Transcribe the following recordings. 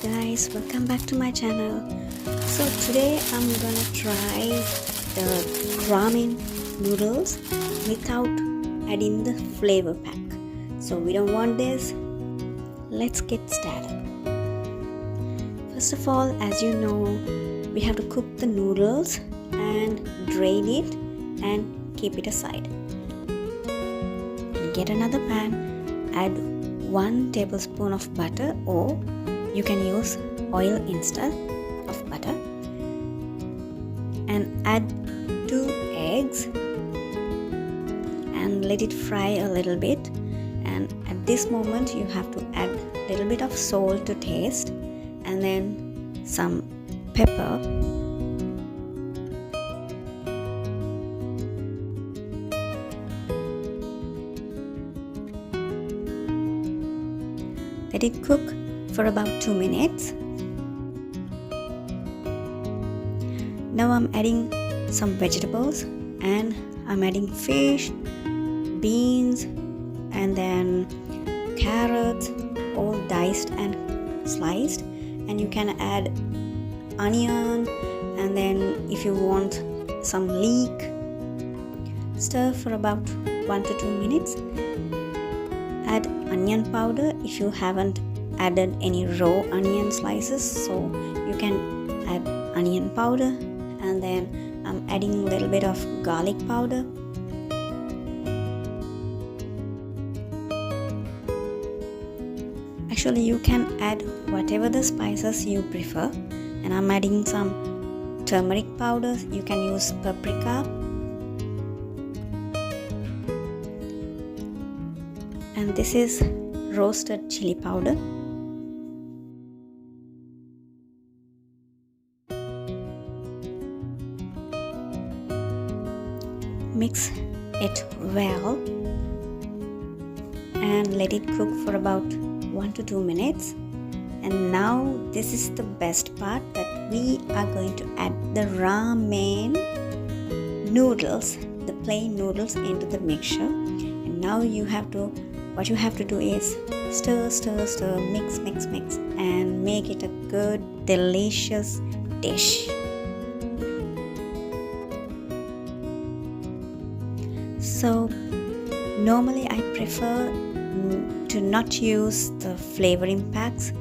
guys, welcome back to my channel. So today I'm gonna try the ramen noodles without adding the flavor pack. So we don't want this. Let's get started. First of all, as you know, we have to cook the noodles and drain it and keep it aside. And get another pan, add 1 tablespoon of butter, or you can use oil instead of butter, and add 2 eggs and let it fry a little bit. And at this moment you have to add a little bit of salt to taste, and then some pepper, let it cook for about 2 minutes. Now I'm adding some vegetables, and I'm adding fish, beans, and then carrots, all diced and sliced. And you can add onion, and then if you want some leek, stir for about 1 to 2 minutes. Add onion powder if you haven't added any raw onion slices, so you can add onion powder. And then I'm adding a little bit of garlic powder, actually you can add whatever the spices you prefer, and I'm adding some turmeric powder. You can use paprika, and this is roasted chili powder. Mix it well and let it cook for about 1 to 2 minutes. And now this is the best part, that we are going to add the ramen noodles, the plain noodles, into the mixture. And now what you have to do is stir, mix, and make it a good, delicious dish. So normally I prefer to not use the flavoring packs.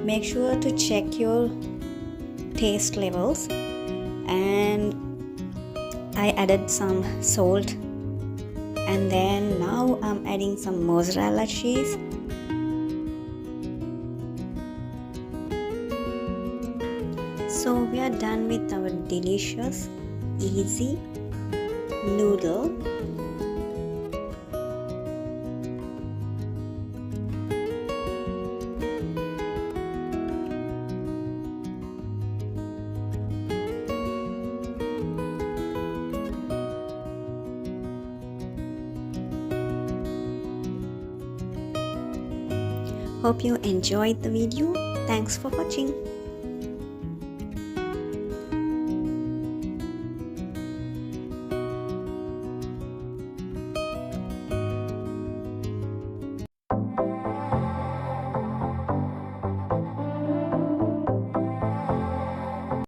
Make sure to check your taste levels, and I added some salt. And then now I'm adding some mozzarella cheese. So we are done with our delicious, easy noodle. Hope you enjoyed the video. Thanks for watching.